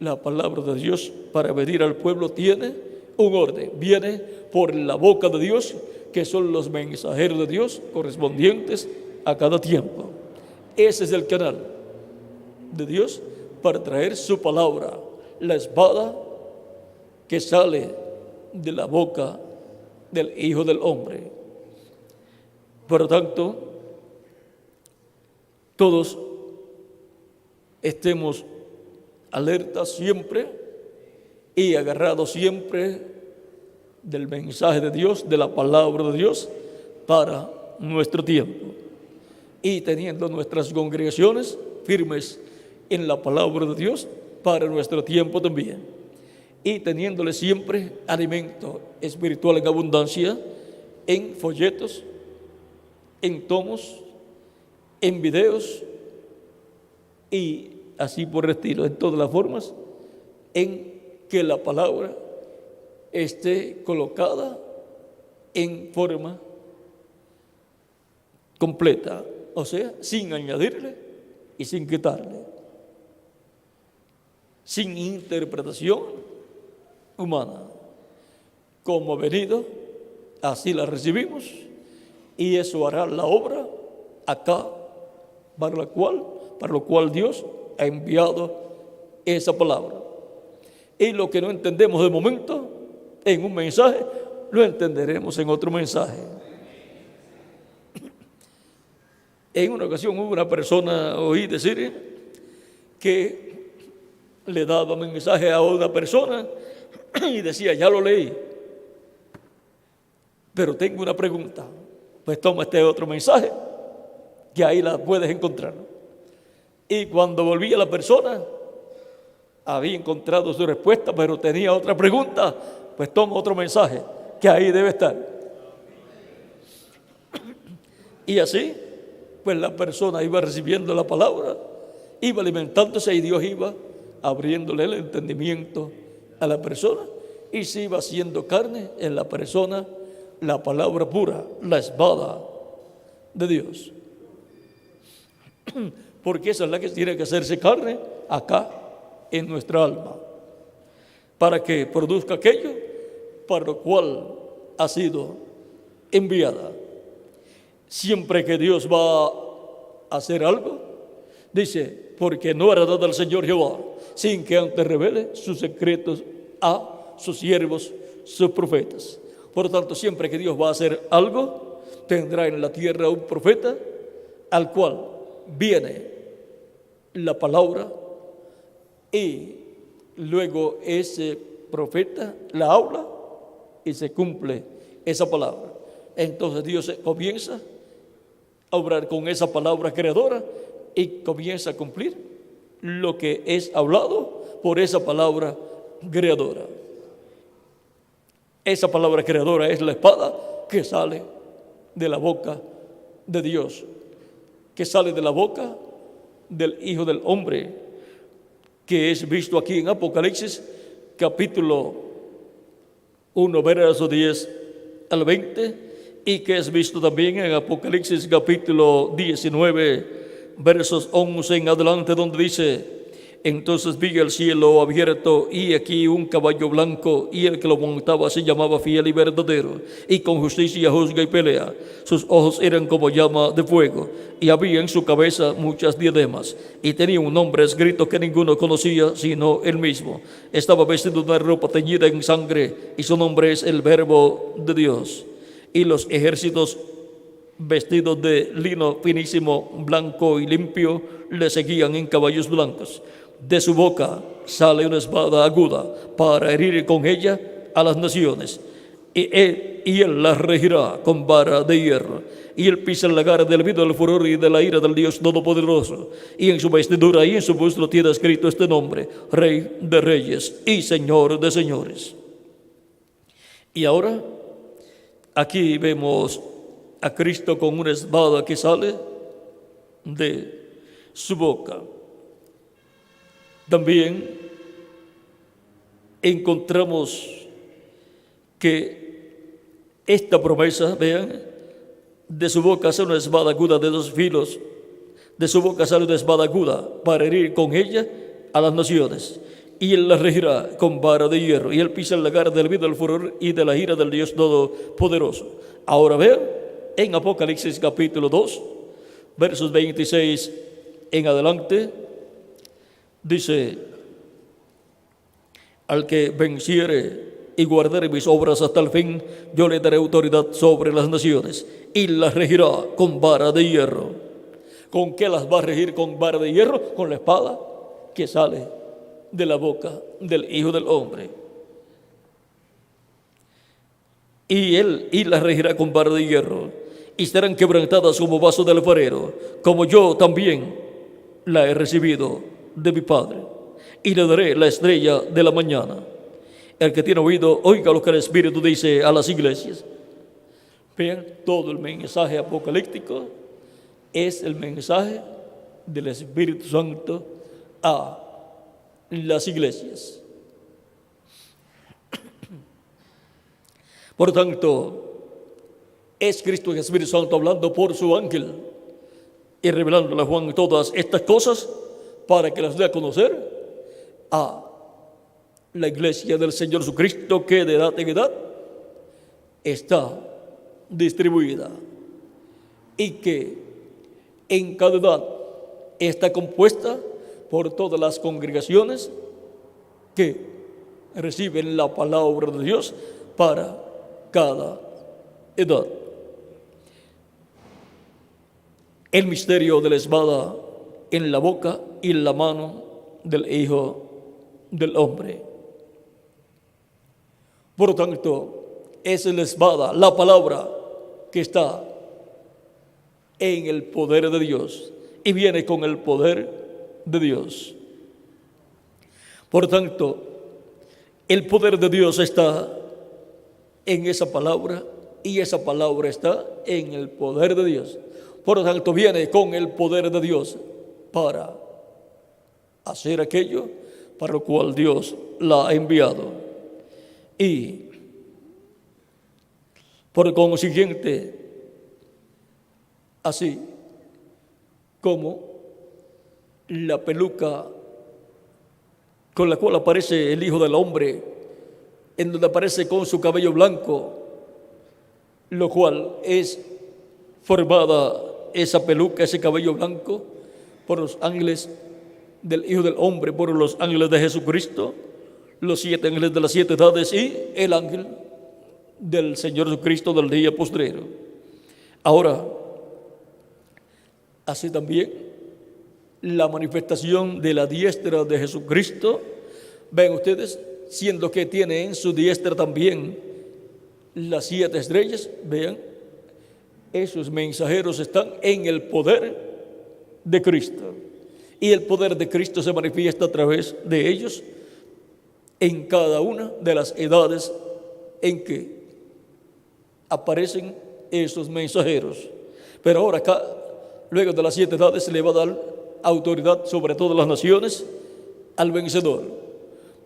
La palabra de Dios para venir al pueblo tiene un orden, viene por la boca de Dios, que son los mensajeros de Dios correspondientes a cada tiempo. Ese es el canal de Dios para traer su palabra, la espada que sale de la boca del Hijo del Hombre. Por lo tanto, todos estemos alertas siempre y agarrados siempre del mensaje de Dios, de la palabra de Dios para nuestro tiempo, y teniendo nuestras congregaciones firmes en la palabra de Dios para nuestro tiempo también. y teniéndole siempre alimento espiritual en abundancia, en folletos, en tomos, en videos y así por el estilo, en todas las formas en que la palabra esté colocada en forma completa, o sea, sin añadirle y sin quitarle, sin interpretación humana. Como ha venido, así la recibimos, y eso hará la obra acá, para lo cual Dios ha enviado esa palabra. Y lo que no entendemos de momento en un mensaje, lo entenderemos en otro mensaje. En una ocasión hubo una persona, oí decir, que le daba mensaje a una persona y decía, ya lo leí, pero tengo una pregunta. Pues toma este otro mensaje, que ahí la puedes encontrar. Y cuando volvía la persona, había encontrado su respuesta, pero tenía otra pregunta, pues toma otro mensaje, que ahí debe estar. Y así, pues la persona iba recibiendo la palabra, iba alimentándose y Dios iba abriéndole el entendimiento a la persona y se iba haciendo carne en la persona la palabra pura, la espada de Dios. Porque esa es la que tiene que hacerse carne acá en nuestra alma, para que produzca aquello para lo cual ha sido enviada. Siempre que Dios va a hacer algo, dice, porque no hará nada al Señor Jehová sin que antes revele sus secretos a sus siervos, sus profetas. Por lo tanto, siempre que Dios va a hacer algo, tendrá en la tierra un profeta al cual viene la palabra y luego ese profeta la habla y se cumple esa palabra. Entonces Dios comienza a obrar con esa palabra creadora y comienza a cumplir lo que es hablado por esa palabra creadora. Esa palabra creadora es la espada que sale de la boca de Dios, que sale de la boca del Hijo del Hombre, que es visto aquí en Apocalipsis capítulo 1, verso 10 al 20, y que es visto también en Apocalipsis capítulo 19, versos 11 en adelante, donde dice, entonces vi el cielo abierto y aquí un caballo blanco, y el que lo montaba se llamaba Fiel y Verdadero, y con justicia juzga y pelea. Sus ojos eran como llama de fuego, y había en su cabeza muchas diademas, y tenía un nombre escrito que ninguno conocía sino él mismo. Estaba vestido de una ropa teñida en sangre, y su nombre es el Verbo de Dios. Y los ejércitos, vestidos de lino finísimo, blanco y limpio, le seguían en caballos blancos. De su boca sale una espada aguda para herir con ella a las naciones. Y él las regirá con vara de hierro. Y él pisa el lagar del vino del furor y de la ira del Dios Todopoderoso. Y en su vestidura y en su busto tiene escrito este nombre: Rey de Reyes y Señor de Señores. Y ahora, aquí vemos a Cristo con una espada que sale de su boca. También encontramos que esta promesa, vean, de su boca sale una espada aguda de 2 filos, de su boca sale una espada aguda para herir con ella a las naciones, y él la regirá con vara de hierro, y él pisa el lagar del vino del furor y de la ira del Dios Todopoderoso. Ahora vean, en Apocalipsis capítulo 2, versos 26 en adelante, dice, al que venciere y guardare mis obras hasta el fin, yo le daré autoridad sobre las naciones y las regirá con vara de hierro. ¿Con qué las va a regir con vara de hierro? Con la espada que sale de la boca del Hijo del Hombre. Y las regirá con vara de hierro, y serán quebrantadas como vaso del alfarero, como yo también la he recibido de mi Padre, y le daré la estrella de la mañana. El que tiene oído, oiga lo que el Espíritu dice a las iglesias. Vean, todo el mensaje apocalíptico es el mensaje del Espíritu Santo a las iglesias. Por tanto, es Cristo y el Espíritu Santo hablando por su ángel y revelándole a Juan todas estas cosas para que las dé a conocer a la iglesia del Señor Jesucristo, que de edad en edad está distribuida y que en cada edad está compuesta por todas las congregaciones que reciben la palabra de Dios para cada edad. El misterio de la espada en la boca y en la mano del Hijo del Hombre. Por lo tanto, es la espada, la palabra que está en el poder de Dios y viene con el poder de Dios. Por tanto, el poder de Dios está en esa palabra y esa palabra está en el poder de Dios. Por lo tanto, viene con el poder de Dios para hacer aquello para lo cual Dios la ha enviado. Y por consiguiente, así como la peluca con la cual aparece el Hijo del Hombre, en donde aparece con su cabello blanco, lo cual es formada esa peluca, ese cabello blanco, por los ángeles del Hijo del Hombre, por los ángeles de Jesucristo, los 7 ángeles de las 7 edades y el ángel del Señor Jesucristo del día postrero. Ahora, así también la manifestación de la diestra de Jesucristo, ven ustedes, siendo que tiene en su diestra también las 7 estrellas, vean, esos mensajeros están en el poder de Cristo. Y el poder de Cristo se manifiesta a través de ellos en cada una de las edades en que aparecen esos mensajeros. Pero ahora acá, luego de las 7 edades, se le va a dar autoridad sobre todas las naciones al vencedor.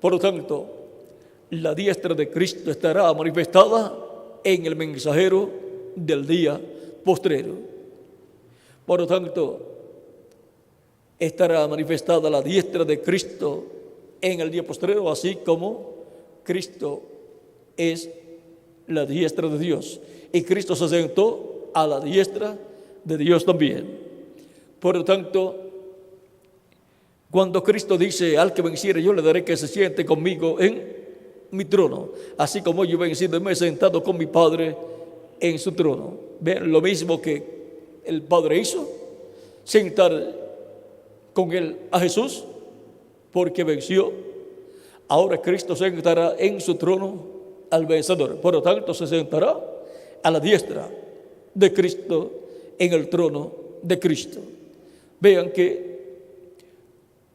Por lo tanto, la diestra de Cristo estará manifestada en el mensajero del día postrero. Por lo tanto, estará manifestada la diestra de Cristo en el día postrero, así como Cristo es la diestra de Dios. Y Cristo se sentó a la diestra de Dios también. Por lo tanto, cuando Cristo dice al que venciere, yo le daré que se siente conmigo en mi trono, así como yo he vencido y me he sentado con mi Padre en su trono. Vean, lo mismo que el Padre hizo, sentar con él a Jesús, porque venció. Ahora Cristo sentará en su trono al vencedor. Por lo tanto, se sentará a la diestra de Cristo en el trono de Cristo. Vean que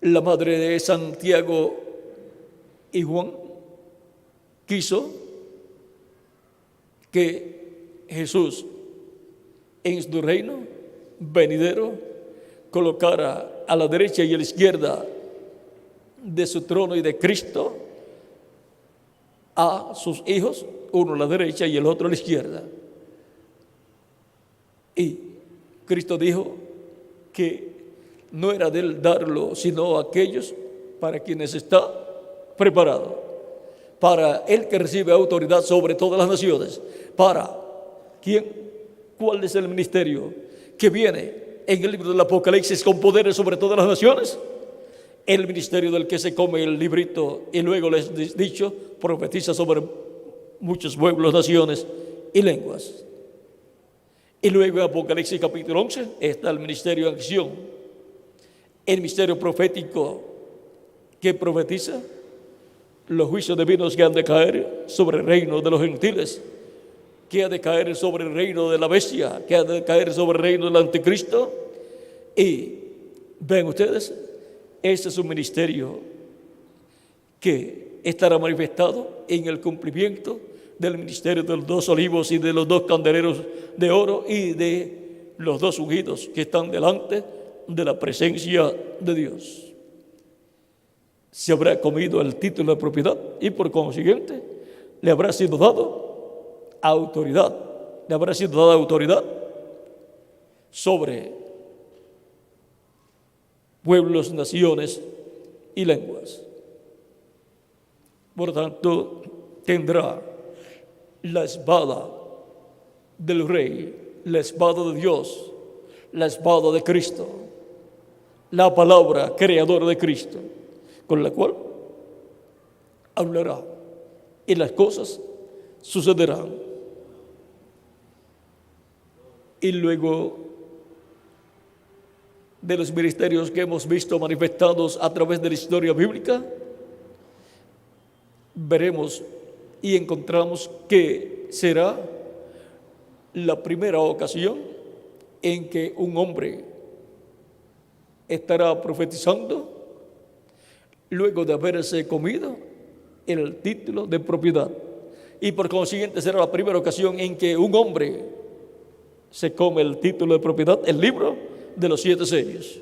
la madre de Santiago y Juan quiso que Jesús en su reino venidero colocara a la derecha y a la izquierda de su trono y de Cristo a sus hijos, uno a la derecha y el otro a la izquierda. Y Cristo dijo que no era de él darlo, sino a aquellos para quienes está preparado. Para el que recibe autoridad sobre todas las naciones. ¿Para quién? ¿Cuál es el ministerio que viene en el libro del Apocalipsis con poderes sobre todas las naciones? El ministerio del que se come el librito y luego les he dicho, profetiza sobre muchos pueblos, naciones y lenguas. Y luego en Apocalipsis capítulo 11 está el ministerio en acción, el ministerio profético que profetiza los juicios divinos que han de caer sobre el reino de los gentiles, que ha de caer sobre el reino de la bestia, que ha de caer sobre el reino del anticristo. Y ven ustedes, ese es un ministerio que estará manifestado en el cumplimiento del ministerio de los 2 olivos y de los 2 candeleros de oro y de los 2 ungidos que están delante de la presencia de Dios. Se habrá comido el título de propiedad y por consiguiente le habrá sido dado autoridad, sobre pueblos, naciones y lenguas. Por tanto, tendrá la espada del Rey, la espada de Dios, la espada de Cristo, la palabra creadora de Cristo, con la cual hablará y las cosas sucederán. Y luego de los ministerios que hemos visto manifestados a través de la historia bíblica, veremos y encontramos que será la primera ocasión en que un hombre estará profetizando luego de haberse comido el título de propiedad. Y por consiguiente será la primera ocasión en que un hombre se come el título de propiedad, el libro de los 7 sellos.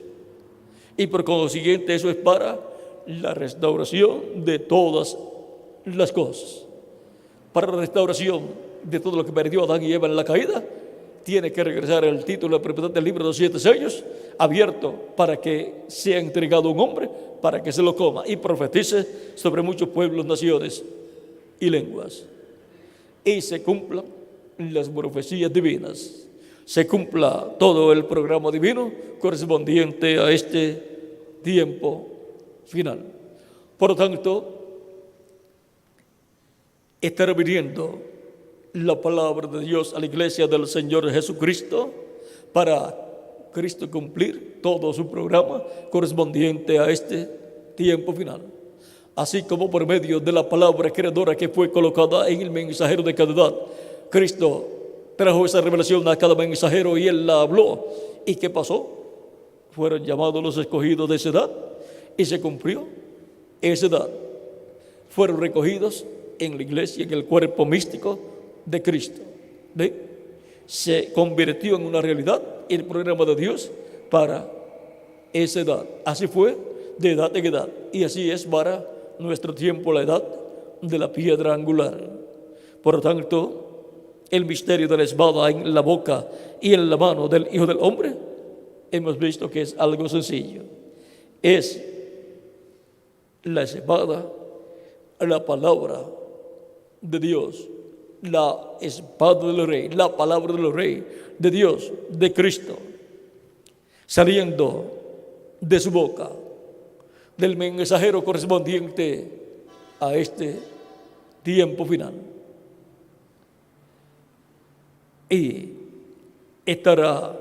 Y por consiguiente eso es para la restauración de todas las cosas. Para la restauración de todo lo que perdió Adán y Eva en la caída, tiene que regresar el título de propiedad del libro de los 7 sellos, abierto para que sea entregado a un hombre, para que se lo coma y profetice sobre muchos pueblos, naciones y lenguas. Y se cumplan las profecías divinas, se cumpla todo el programa divino correspondiente a este tiempo final. Por lo tanto, estará viniendo la palabra de Dios a la iglesia del Señor Jesucristo para Cristo cumplir todo su programa correspondiente a este tiempo final. Así como por medio de la palabra creadora que fue colocada en el mensajero de cada edad, Cristo trajo esa revelación a cada mensajero y él la habló. ¿Y qué pasó? Fueron llamados los escogidos de esa edad y se cumplió esa edad. Fueron recogidos en la iglesia, en el cuerpo místico de Cristo. Se convirtió en una realidad el programa de Dios para esa edad. Así fue de edad en edad. Y así es para nuestro tiempo, la edad de la piedra angular. Por lo tanto, el misterio de la espada en la boca y en la mano del Hijo del Hombre, hemos visto que es algo sencillo. Es la espada, la palabra de Dios, la espada del Rey, la palabra del Rey, de Dios, de Cristo, saliendo de su boca, del mensajero correspondiente a este tiempo final. Y estará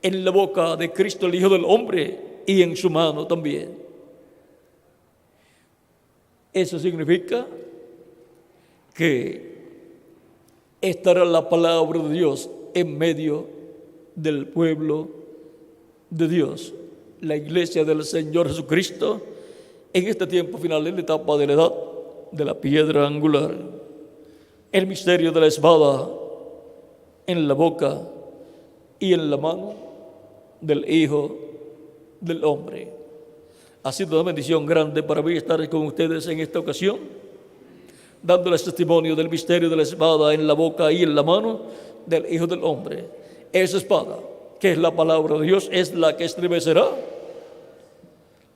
en la boca de Cristo, el Hijo del Hombre, y en su mano también. Eso significa que estará la palabra de Dios en medio del pueblo de Dios, la iglesia del Señor Jesucristo, en este tiempo final, en la etapa de la edad de la piedra angular. El misterio de la espada en la boca y en la mano del Hijo del Hombre. Ha sido una bendición grande para mí estar con ustedes en esta ocasión, dándoles testimonio del misterio de la espada en la boca y en la mano del Hijo del Hombre. Esa espada, que es la palabra de Dios, es la que estremecerá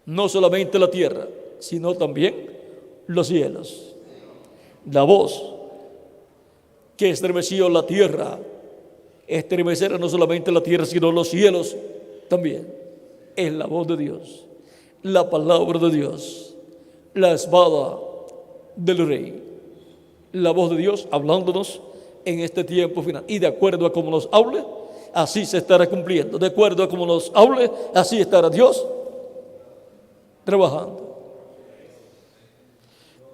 no solamente la tierra, sino también los cielos. La voz que estremeció la tierra estremecerá no solamente la tierra, sino los cielos también. Es la voz de Dios, la palabra de Dios, la espada del Rey, la voz de Dios hablándonos en este tiempo final. Y de acuerdo a cómo nos hable, así se estará cumpliendo. De acuerdo a cómo nos hable, así estará Dios trabajando.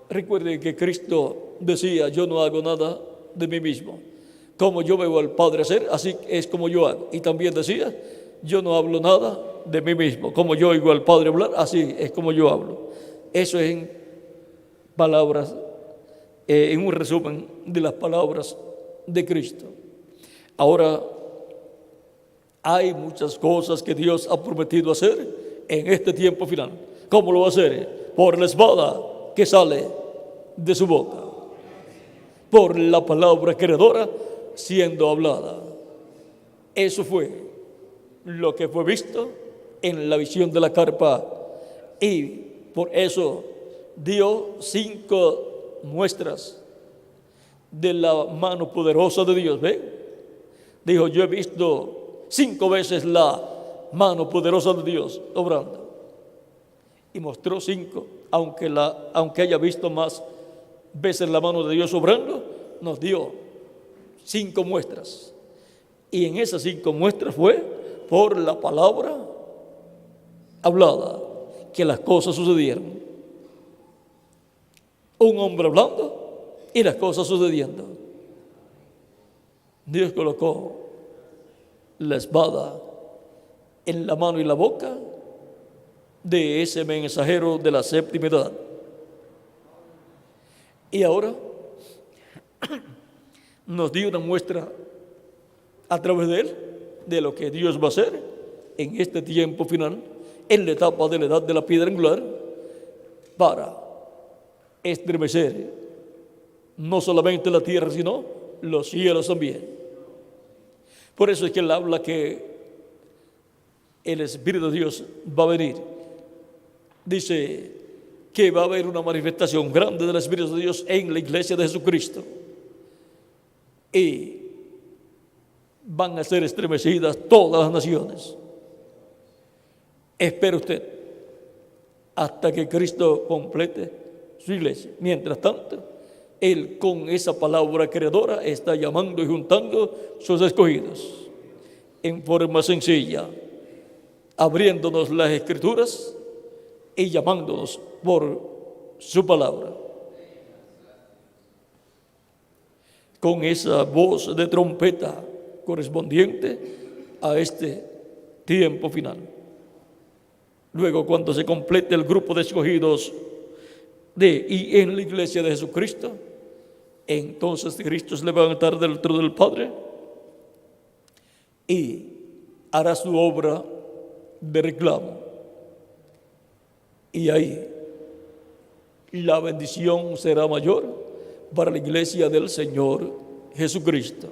Recuerden que Cristo decía: yo no hago nada de mí mismo. Como yo veo al Padre hacer, así es como yo hago. Y también decía: yo no hablo nada de mí mismo. Como yo oigo al Padre hablar, así es como yo hablo. Eso es en palabras, en un resumen de las palabras de Cristo. Ahora, hay muchas cosas que Dios ha prometido hacer en este tiempo final. ¿Cómo lo va a hacer? Por la espada que sale de su boca, por la palabra creadora siendo hablada. Eso fue lo que fue visto en la visión de la carpa, y por eso dio 5 muestras de la mano poderosa de Dios. ¿Ven? Dijo: yo he visto 5 veces la mano poderosa de Dios obrando. Y mostró 5, aunque haya visto más veces la mano de Dios obrando, nos dio 5 muestras. Y en esas 5 muestras fue por la palabra hablada que las cosas sucedieron. Un hombre hablando y las cosas sucediendo. Dios colocó la espada en la mano y la boca de ese mensajero de la séptima edad. Y ahora nos dio una muestra a través de él de lo que Dios va a hacer en este tiempo final, en la etapa de la edad de la piedra angular, para estremecer no solamente la tierra, sino los cielos también. Por eso es que él habla que el Espíritu de Dios va a venir. Dice que va a haber una manifestación grande del Espíritu de Dios en la iglesia de Jesucristo, y van a ser estremecidas todas las naciones. Espere usted hasta que Cristo complete su iglesia. Mientras tanto, Él con esa palabra creadora está llamando y juntando sus escogidos en forma sencilla, abriéndonos las Escrituras y llamándonos por su palabra. Con esa voz de trompeta correspondiente a este tiempo final. Luego, cuando se complete el grupo de escogidos de y en la iglesia de Jesucristo, entonces Cristo se levantará del trono del Padre y hará su obra de reclamo. Y ahí la bendición será mayor para la iglesia del Señor Jesucristo.